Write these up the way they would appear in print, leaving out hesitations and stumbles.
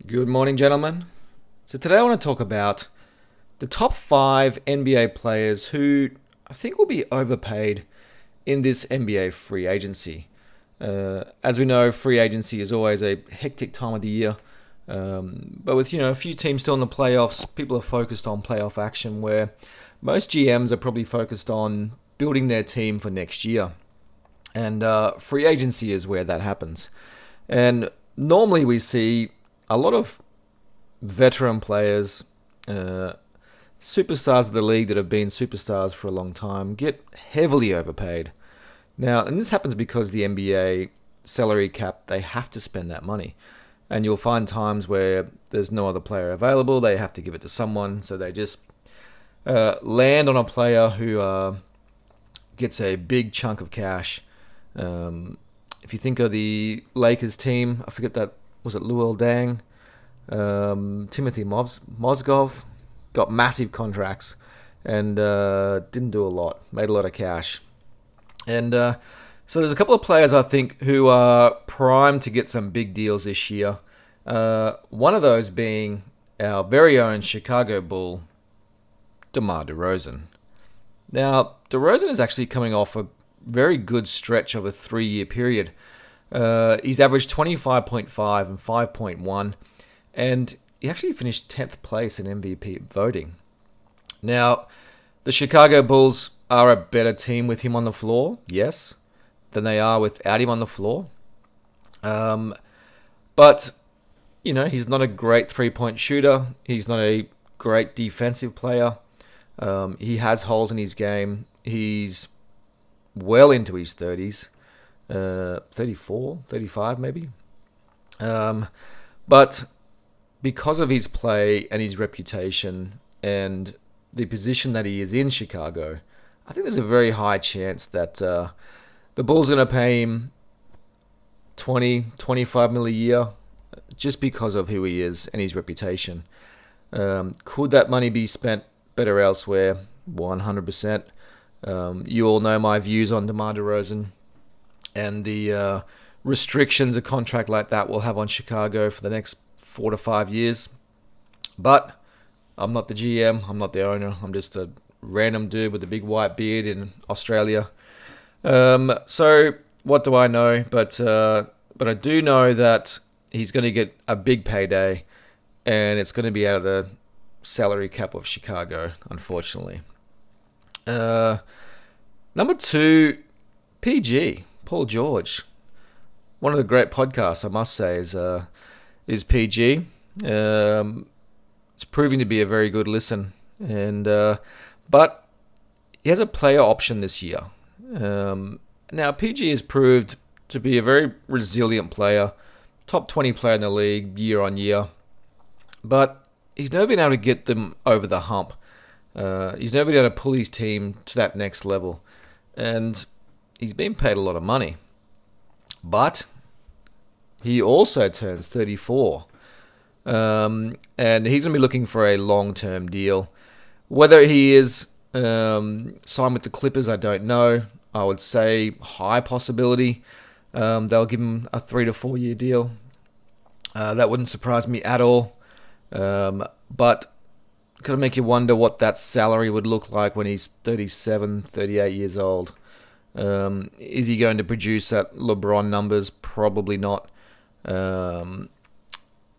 Good morning, gentlemen. So today I want to talk about the top 5 NBA players who I think will be overpaid in this NBA free agency. As we know, free agency is always a hectic time of the year. But with a few teams still in the playoffs, people are focused on playoff action, where most GMs are probably focused on building their team for next year. And free agency is where that happens. And normally we see a lot of veteran players, superstars of the league that have been superstars for a long time, get heavily overpaid. Now, and this happens because the NBA salary cap, they have to spend that money. And you'll find times where there's no other player available, they have to give it to someone, so they just land on a player who gets a big chunk of cash. If you think of the Lakers team, I forget that, was it Luol Deng? Timothy Mozgov got massive contracts and didn't do a lot, made a lot of cash. And so there's a couple of players I think who are primed to get some big deals this year. One of those being our very own Chicago Bull, DeMar DeRozan. Now, DeRozan is actually coming off a very good stretch of a 3-year period. He's averaged 25.5 and 5.1, and he actually finished 10th place in MVP voting. Now, the Chicago Bulls are a better team with him on the floor, yes, than they are without him on the floor. But, he's not a great three-point shooter. He's not a great defensive player. He has holes in his game. He's well into his 30s. 34, 35 maybe. But because of his play and his reputation and the position that he is in Chicago, I think there's a very high chance that the Bulls are going to pay him 20, 25 mil a year just because of who he is and his reputation. Could that money be spent better elsewhere? 100%. You all know my views on DeMar DeRozan and the restrictions a contract like that will have on Chicago for the next 4 to 5 years. But I'm not the GM, I'm not the owner, I'm just a random dude with a big white beard in Australia. So what do I know? But I do know that he's going to get a big payday, and it's going to be out of the salary cap of Chicago, unfortunately. Number 2, PG, Paul George. One of the great podcasts, I must say, is PG. It's proving to be a very good listen, but he has a player option this year. Now, PG has proved to be a very resilient player, top 20 player in the league year on year, but he's never been able to get them over the hump. He's never been able to pull his team to that next level, and he's been paid a lot of money. But he also turns 34, and he's going to be looking for a long-term deal. Whether he is signed with the Clippers, I don't know. I would say high possibility. They'll give him a 3 to 4 year deal. That wouldn't surprise me at all. But kind of make you wonder what that salary would look like when he's 37, 38 years old. Is he going to produce at LeBron numbers? Probably not. A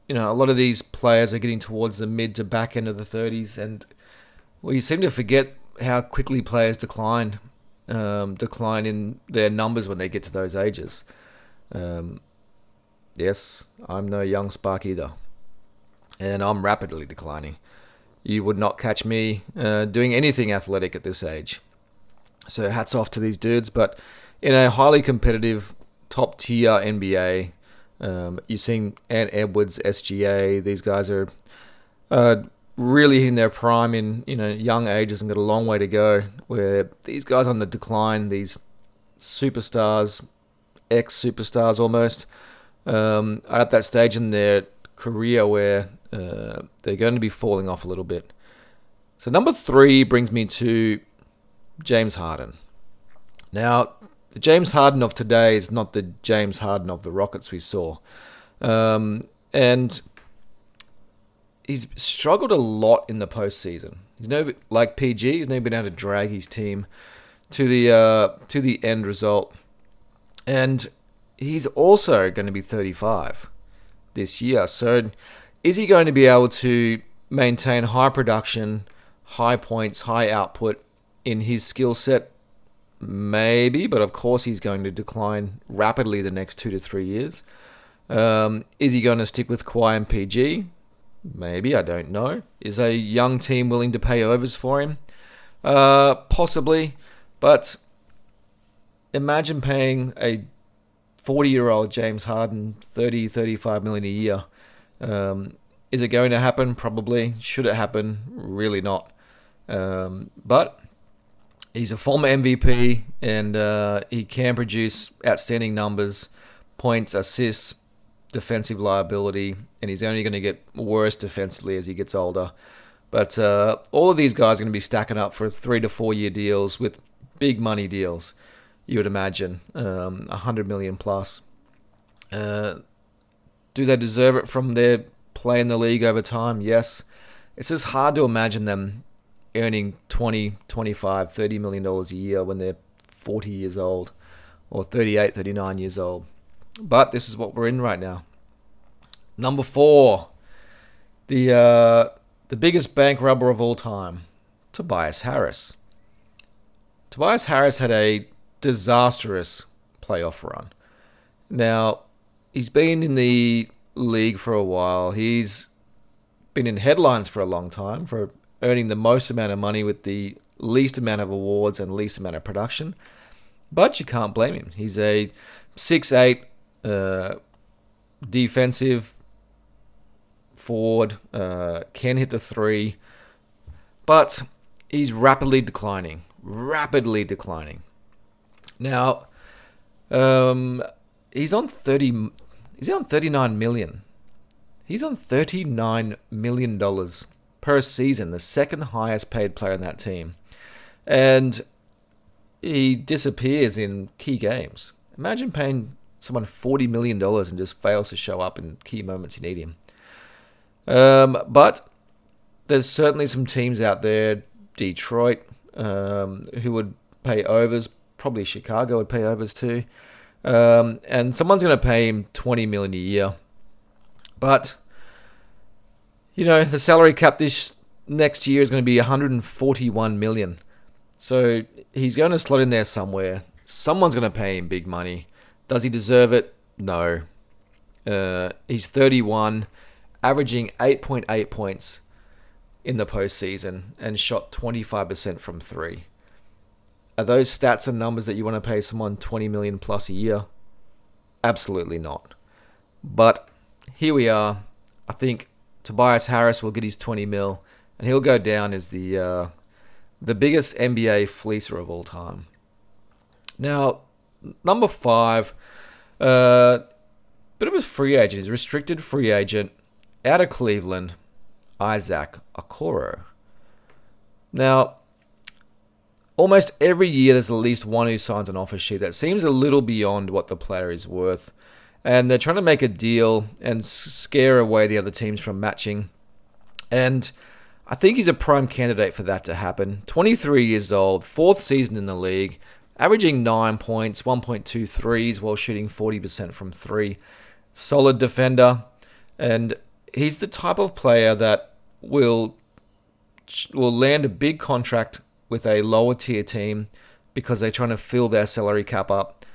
lot of these players are getting towards the mid to back end of the 30s, and you seem to forget how quickly players decline in their numbers when they get to those ages. Yes, I'm no young spark either, and I'm rapidly declining. You would not catch me doing anything athletic at this age. So hats off to these dudes. But in a highly competitive, top-tier NBA, you're seeing Ant Edwards, SGA. These guys are really in their prime in young ages and got a long way to go. Where these guys on the decline, these superstars, ex-superstars almost, are at that stage in their career where they're going to be falling off a little bit. So number 3 brings me to James Harden. Now, the James Harden of today is not the James Harden of the Rockets we saw. And he's struggled a lot in the postseason. He's no like PG. He's never been able to drag his team to the end result, and he's also going to be 35 this year. So, is he going to be able to maintain high production, high points, high output in his skill set? Maybe, but of course he's going to decline rapidly the next 2 to 3 years. Is he going to stick with Kawhi and PG? Maybe, I don't know. Is a young team willing to pay overs for him? Possibly, but imagine paying a 40-year-old James Harden 35 million a year. Is it going to happen? Probably. Should it happen? Really not. But he's a former MVP, and he can produce outstanding numbers, points, assists, defensive liability, and he's only going to get worse defensively as he gets older. But all of these guys are going to be stacking up for 3 to 4 year deals with big money deals, you would imagine, 100 million plus. Do they deserve it from their play in the league over time? Yes. It's just hard to imagine them earning 20, 25, $30 million a year when they're 40 years old or 38, 39 years old. But this is what we're in right now. Number 4, the biggest bank robber of all time, Tobias Harris. Tobias Harris had a disastrous playoff run. Now, he's been in the league for a while. He's been in headlines for a long time for earning the most amount of money with the least amount of awards and least amount of production. But you can't blame him. He's a 6'8", defensive forward, can hit the three, but he's rapidly declining. Now, he's on 39 million. He's on $39 million per season, the second highest paid player in that team. And he disappears in key games. Imagine paying someone $40 million and just fails to show up in key moments you need him. But there's certainly some teams out there, Detroit, who would pay overs. Probably Chicago would pay overs too. And someone's going to pay him $20 million a year. But, you know, the salary cap this next year is going to be $141 million. So he's going to slot in there somewhere. Someone's going to pay him big money. Does he deserve it? No. He's 31, averaging 8.8 points in the postseason and shot 25% from three. Are those stats and numbers that you want to pay someone $20 million plus a year? Absolutely not. But here we are. I think Tobias Harris will get his 20 mil, and he'll go down as the biggest NBA fleecer of all time. Now, number 5, bit of a free agent. He's a restricted free agent out of Cleveland, Isaac Okoro. Now, almost every year there's at least one who signs an offer sheet that seems a little beyond what the player is worth. And they're trying to make a deal and scare away the other teams from matching. And I think he's a prime candidate for that to happen. 23 years old, 4th season in the league, averaging 9 points, 1.2 threes while shooting 40% from 3. Solid defender. And he's the type of player that will land a big contract with a lower tier team because they're trying to fill their salary cap up,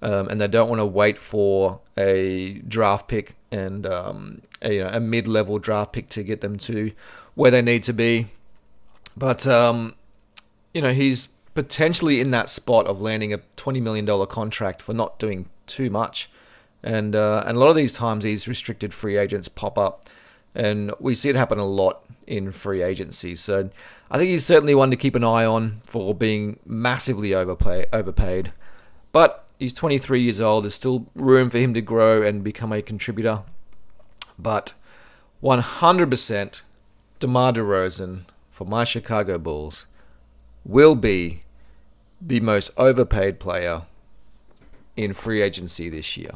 and they don't want to wait for a draft pick and a mid-level draft pick to get them to where they need to be. But he's potentially in that spot of landing a $20 million contract for not doing too much, and a lot of these times these restricted free agents pop up, and we see it happen a lot in free agency. So I think he's certainly one to keep an eye on for being massively overpaid. But he's 23 years old. There's still room for him to grow and become a contributor. But 100% DeMar DeRozan for my Chicago Bulls will be the most overpaid player in free agency this year.